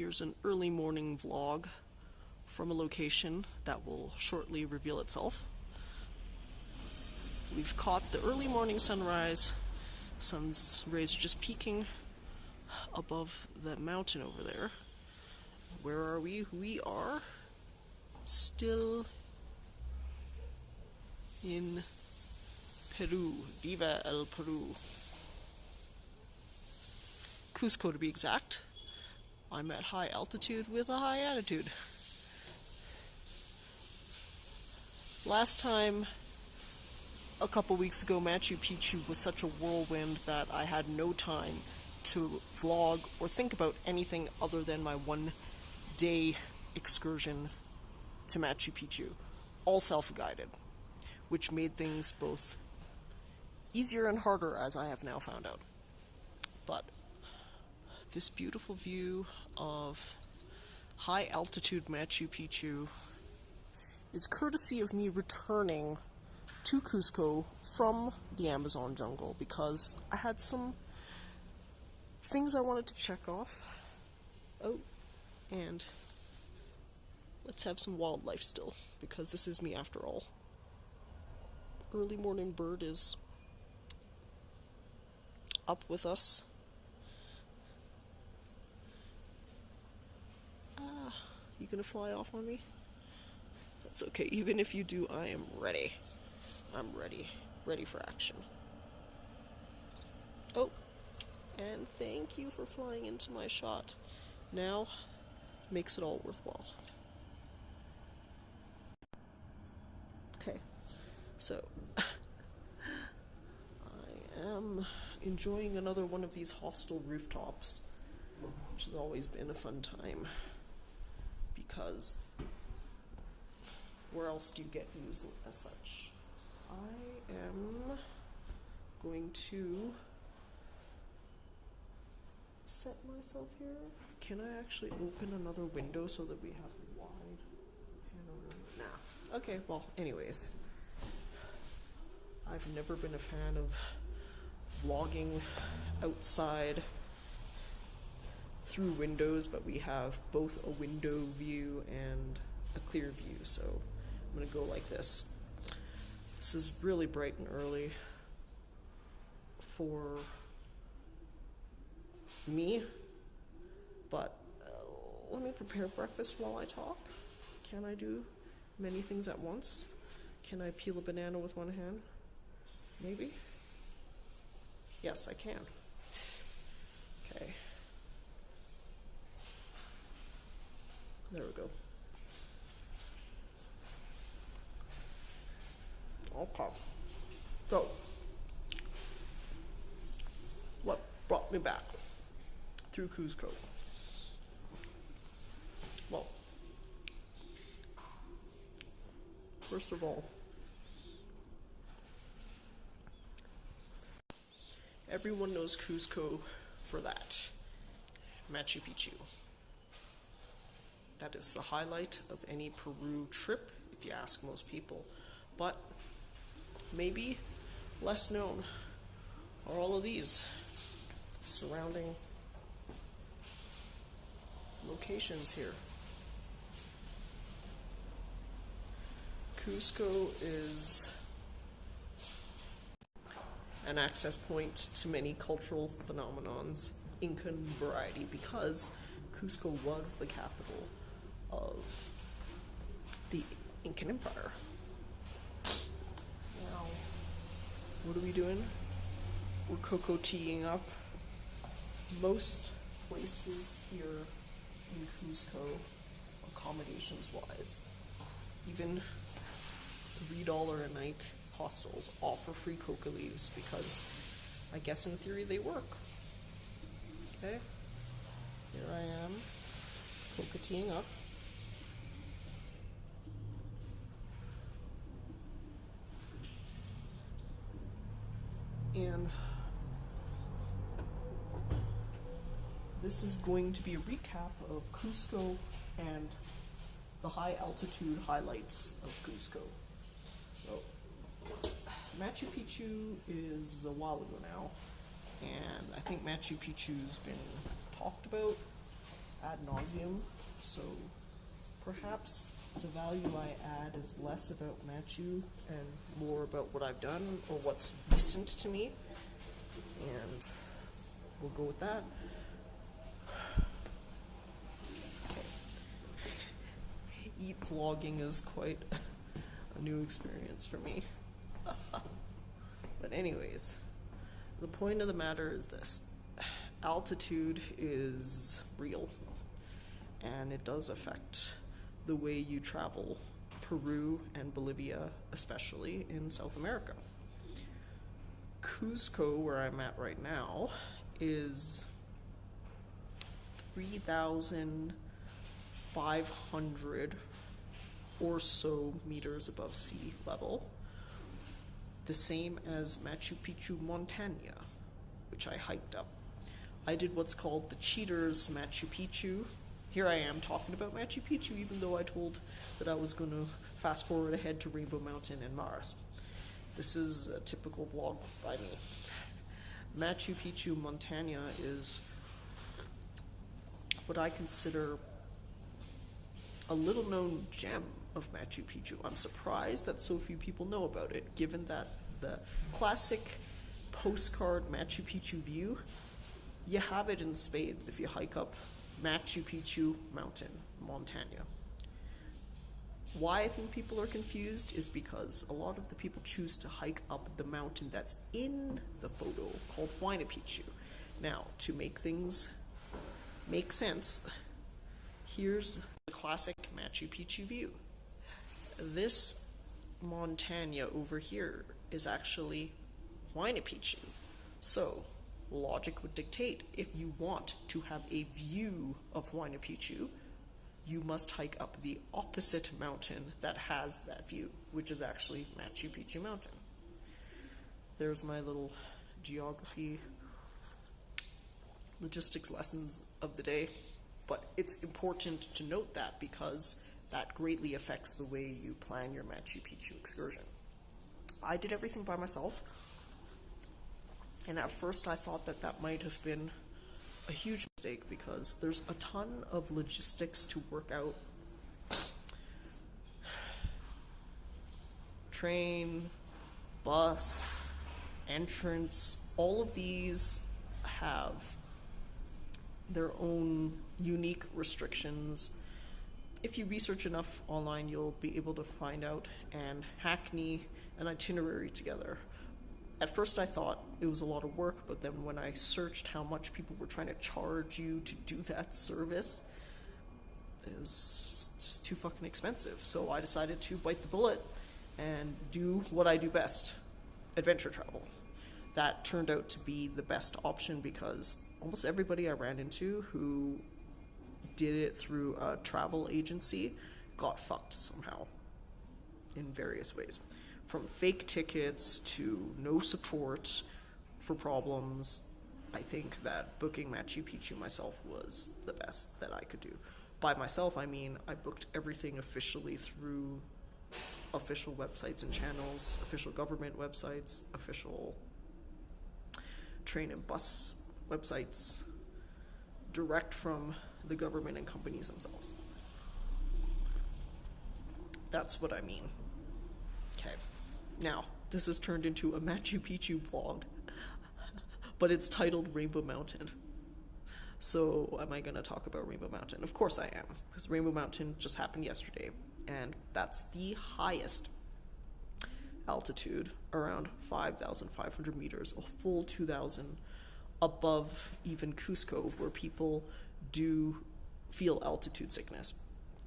Here's an early morning vlog from a location that will shortly reveal itself. We've caught the early morning sunrise. Sun's rays just peeking above that mountain over there. Where are we? We are still in Peru. Viva el Peru. Cusco to be exact. I'm at high altitude with a high attitude. Last time, a couple weeks ago, Machu Picchu was such a whirlwind that I had no time to vlog or think about anything other than my one-day excursion to Machu Picchu, all self-guided, which made things both easier and harder, as I have now found out. But this beautiful view of high-altitude Machu Picchu is courtesy of me returning to Cusco from the Amazon jungle because I had some things I wanted to check off. Oh, and let's have some wildlife still, because this is me after all. Early morning bird is up with us. You gonna fly off on me? That's okay, even if you do, I am ready. I'm ready. Ready for action. Oh, and thank you for flying into my shot. Now, makes it all worthwhile. Okay, so I am enjoying another one of these hostel rooftops, which has always been a fun time, because where else do you get views as such? I am going to set myself here. Can I actually open another window so that we have wide panorama? Nah. Okay, well, anyways. I've never been a fan of vlogging outside through windows, but we have both a window view and a clear view, so I'm going to go like this. This is really bright and early for me, but let me prepare breakfast while I talk. Can I do many things at once? Can I peel a banana with one hand? Maybe? Yes, I can. Okay. There we go. Okay. So, what brought me back through Cusco? Well, first of all, everyone knows Cusco for that. Machu Picchu. That is the highlight of any Peru trip, if you ask most people. But maybe less known are all of these surrounding locations here. Cusco is an access point to many cultural phenomenons, Incan variety, because Cusco was the capital of the Incan Empire. Now, what are we doing? We're cocoa teaing up. Most places here in Cusco, accommodations-wise, even $3 a night hostels offer free coca leaves because I guess in theory they work. Okay, here I am, coca teaing up. And this is going to be a recap of Cusco and the high altitude highlights of Cusco. So, Machu Picchu is a while ago now, and I think Machu Picchu's been talked about ad nauseum, so perhaps the value I add is less about Machu and more about what I've done or what's recent to me, and we'll go with that. Eat vlogging is quite a new experience for me. But anyways, the point of the matter is this. Altitude is real, and it does affect the way you travel Peru and Bolivia, especially in South America. Cusco, where I'm at right now, is 3,500 or so meters above sea level, the same as Machu Picchu, Montana, which I hiked up. I did what's called the Cheaters Machu Picchu. Here I am talking about Machu Picchu, even though I told that I was going to fast forward ahead to Rainbow Mountain and Mars. This is a typical vlog by me. Machu Picchu, Montana is what I consider a little known gem of Machu Picchu. I'm surprised that so few people know about it, given that the classic postcard Machu Picchu view, you have it in spades if you hike up Machu Picchu Mountain, Montana. Why I think people are confused is because a lot of the people choose to hike up the mountain that's in the photo called Huayna Picchu. Now, to make things make sense, here's the classic Machu Picchu view. This Montana over here is actually Huayna Picchu. So, logic would dictate if you want to have a view of Huayna Picchu, you must hike up the opposite mountain that has that view, which is actually Machu Picchu Mountain. There's my little geography logistics lessons of the day, but it's important to note that because that greatly affects the way you plan your Machu Picchu excursion. I did everything by myself, and at first I thought that that might have been a huge mistake because there's a ton of logistics to work out. Train, bus, entrance, all of these have their own unique restrictions. If you research enough online, you'll be able to find out and hackney an itinerary together. At first I thought it was a lot of work, but then when I searched how much people were trying to charge you to do that service, it was just too fucking expensive. So I decided to bite the bullet and do what I do best, adventure travel. That turned out to be the best option because almost everybody I ran into who did it through a travel agency got fucked somehow in various ways. From fake tickets to no support for problems, I think that booking Machu Picchu myself was the best that I could do. By myself, I mean I booked everything officially through official websites and channels, official government websites, official train and bus websites, direct from the government and companies themselves. That's what I mean. Okay. Now, this has turned into a Machu Picchu vlog, but it's titled Rainbow Mountain. So, am I going to talk about Rainbow Mountain? Of course I am, because Rainbow Mountain just happened yesterday, and that's the highest altitude, around 5,500 meters, a full 2,000 above even Cusco, where people do feel altitude sickness.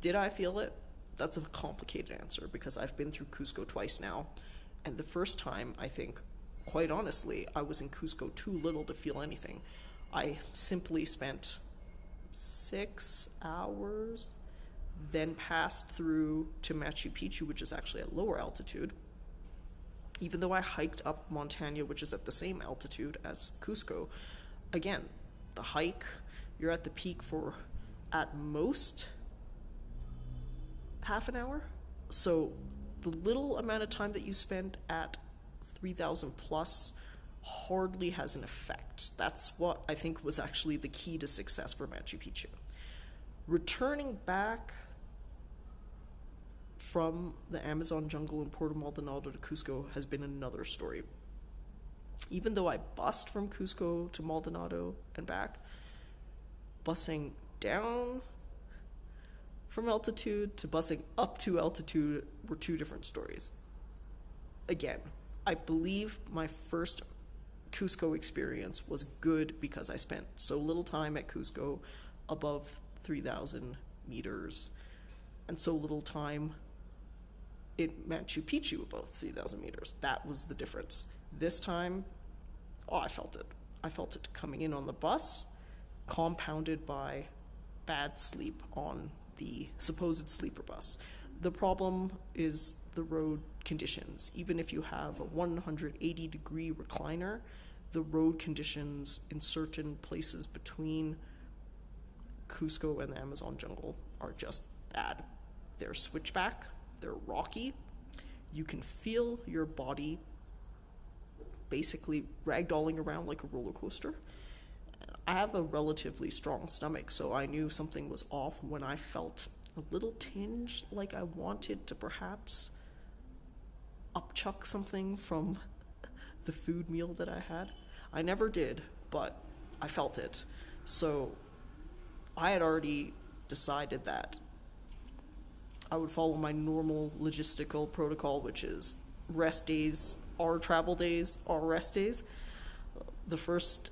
Did I feel it? That's a complicated answer because I've been through Cusco twice now. And the first time, I think, quite honestly, I was in Cusco too little to feel anything. I simply spent 6 hours, then passed through to Machu Picchu, which is actually at lower altitude. Even though I hiked up Montana, which is at the same altitude as Cusco, again, the hike, you're at the peak for, at most, half an hour. So the little amount of time that you spend at 3,000 plus hardly has an effect. That's what I think was actually the key to success for Machu Picchu. Returning back from the Amazon jungle in Puerto Maldonado to Cusco has been another story. Even though I bussed from Cusco to Maldonado and back, bussing down from altitude to bussing up to altitude were two different stories. Again, I believe my first Cusco experience was good because I spent so little time at Cusco above 3,000 meters and so little time in Machu Picchu above 3,000 meters. That was the difference. This time, I felt it. I felt it coming in on the bus, compounded by bad sleep on the supposed sleeper bus. The problem is the road conditions. Even if you have a 180-degree recliner, the road conditions in certain places between Cusco and the Amazon jungle are just bad. They're switchback, they're rocky. You can feel your body basically ragdolling around like a roller coaster. I have a relatively strong stomach, so I knew something was off when I felt a little tinge like I wanted to perhaps upchuck something from the food meal that I had. I never did, but I felt it. So I had already decided that I would follow my normal logistical protocol, which is rest days are travel days are rest days. The first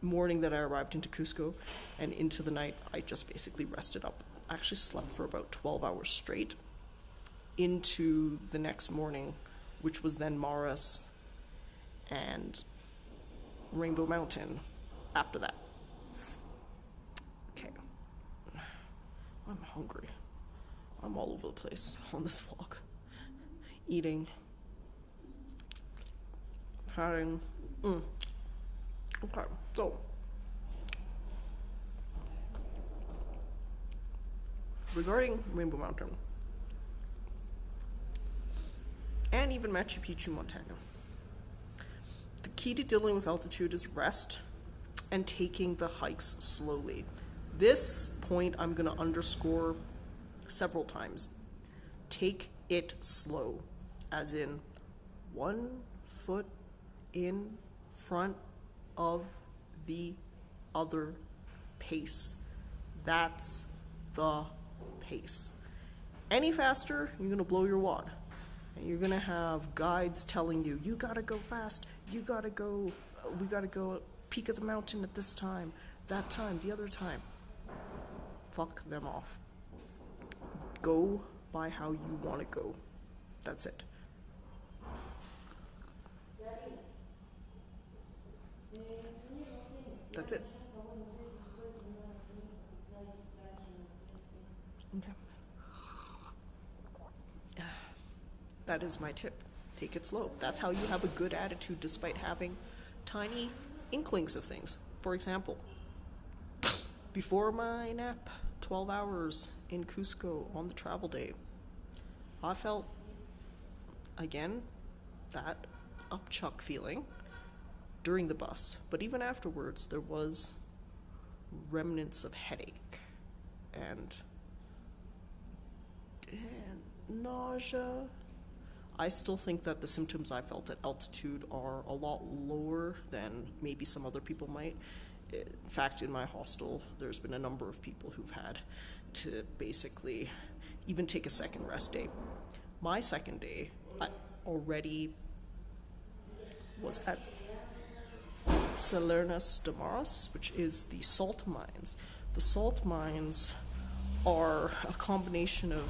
morning that I arrived into Cusco and into the night, I just basically rested up. I actually slept for about 12 hours straight into the next morning, which was then Maras and Rainbow Mountain after that. Okay. I'm hungry. I'm all over the place on this vlog. Eating. Having. Okay, so. Regarding Rainbow Mountain. And even Machu Picchu, Montana. The key to dealing with altitude is rest and taking the hikes slowly. This point I'm going to underscore several times. Take it slow, as in 1 foot in front of the other pace. That's the pace. Any faster, you're gonna blow your wad. And you're gonna have guides telling you, you gotta go fast, you gotta go, we gotta go peak of the mountain at this time, that time, the other time. Fuck them off. Go by how you wanna go. That's it. That's it. Okay. That is my tip. Take it slow. That's how you have a good attitude despite having tiny inklings of things. For example, before my nap, 12 hours in Cusco on the travel day, I felt, again, that upchuck feeling during the bus. But even afterwards, there was remnants of headache and nausea. I still think that the symptoms I felt at altitude are a lot lower than maybe some other people might. In fact, in my hostel, there's been a number of people who've had to basically even take a second rest day. My second day, I already was at Salernas de Maras, which is the salt mines. The salt mines are a combination of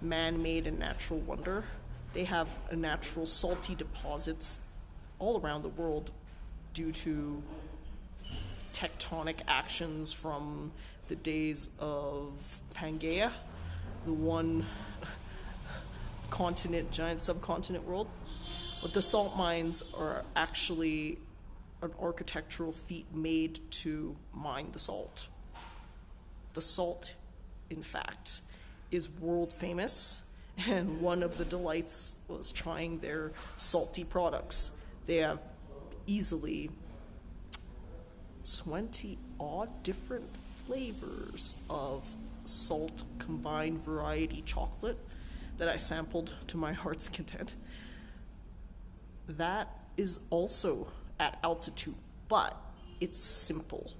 man-made and natural wonder. They have a natural salty deposits all around the world due to tectonic actions from the days of Pangaea, the one continent, giant subcontinent world. But the salt mines are actually an architectural feat made to mine the salt. The salt, in fact, is world famous, and one of the delights was trying their salty products. They have easily 20 odd different flavors of salt combined variety chocolate that I sampled to my heart's content. That is also at altitude, but it's simple.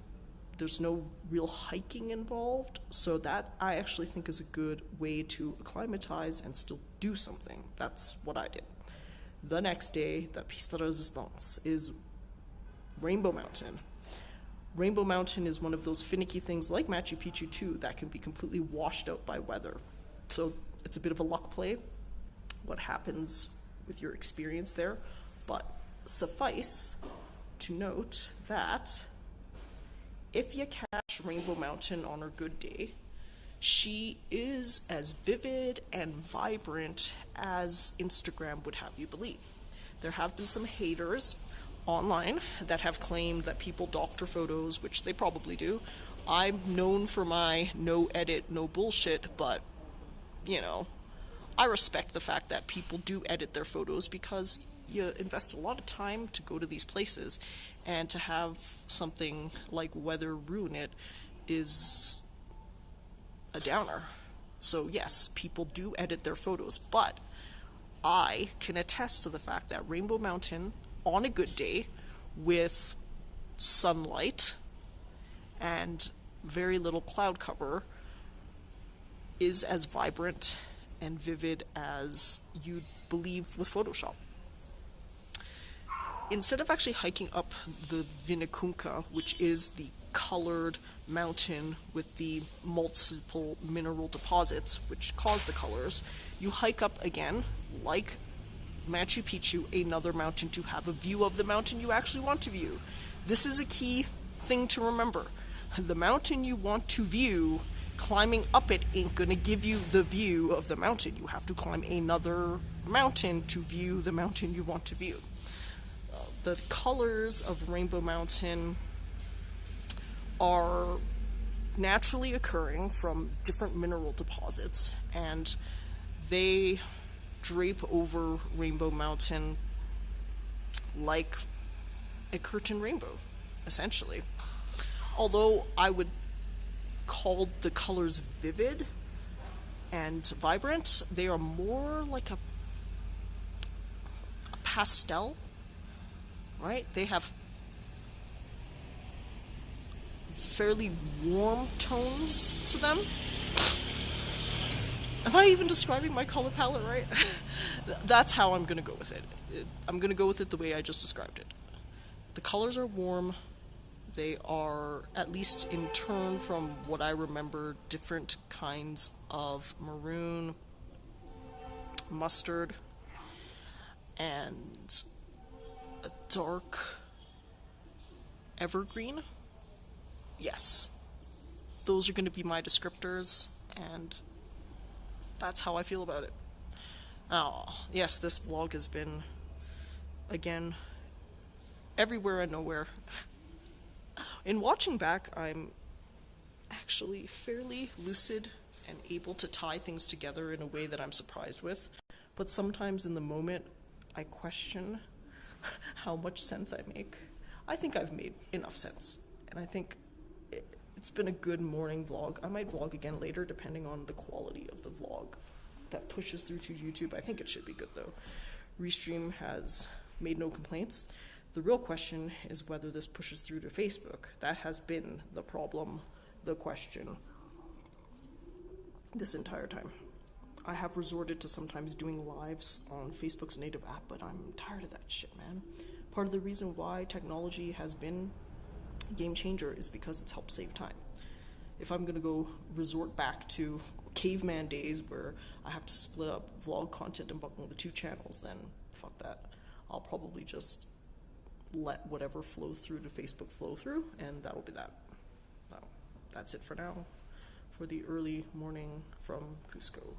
There's no real hiking involved, so that I actually think is a good way to acclimatize and still do something. That's what I did. The next day, the piece de resistance is Rainbow Mountain. Rainbow Mountain is one of those finicky things like Machu Picchu too that can be completely washed out by weather. So it's a bit of a luck play, what happens with your experience there. But suffice to note that if you catch Rainbow Mountain on her good day, she is as vivid and vibrant as Instagram would have you believe. There have been some haters online that have claimed that people doctor photos, which they probably do. I'm known for my no edit, no bullshit, but, you know, I respect the fact that people do edit their photos because you invest a lot of time to go to these places, and to have something like weather ruin it is a downer. So yes, people do edit their photos, but I can attest to the fact that Rainbow Mountain, on a good day, with sunlight and very little cloud cover, is as vibrant and vivid as you'd believe with Photoshop. Instead of actually hiking up the Vinicunca, which is the colored mountain with the multiple mineral deposits which cause the colors, you hike up again, like Machu Picchu, another mountain to have a view of the mountain you actually want to view. This is a key thing to remember. The mountain you want to view, climbing up it ain't gonna give you the view of the mountain. You have to climb another mountain to view the mountain you want to view. The colors of Rainbow Mountain are naturally occurring from different mineral deposits, and they drape over Rainbow Mountain like a curtain rainbow, essentially. Although I would call the colors vivid and vibrant, they are more like a pastel, right? They have fairly warm tones to them. Am I even describing my color palette right? That's how I'm going to go with it. I'm going to go with it the way I just described it. The colors are warm. They are, at least in turn from what I remember, different kinds of maroon, mustard, and a dark evergreen. Yes, those are going to be my descriptors, and that's how I feel about it. Oh, yes, this vlog has been, again, everywhere and nowhere. In watching back, I'm actually fairly lucid and able to tie things together in a way that I'm surprised with. But sometimes in the moment, I question how much sense I make. I think I've made enough sense, and I think it's been a good morning vlog. I might vlog again later, depending on the quality of the vlog that pushes through to YouTube. I think it should be good, though. Restream has made no complaints. The real question is whether this pushes through to Facebook. That has been the problem, the question, this entire time. I have resorted to sometimes doing lives on Facebook's native app, but I'm tired of that shit, man. Part of the reason why technology has been a game changer is because it's helped save time. If I'm gonna go resort back to caveman days where I have to split up vlog content among the two channels, then fuck that. I'll probably just let whatever flows through to Facebook flow through, and that'll be that. That's it for now, for the early morning from Cusco.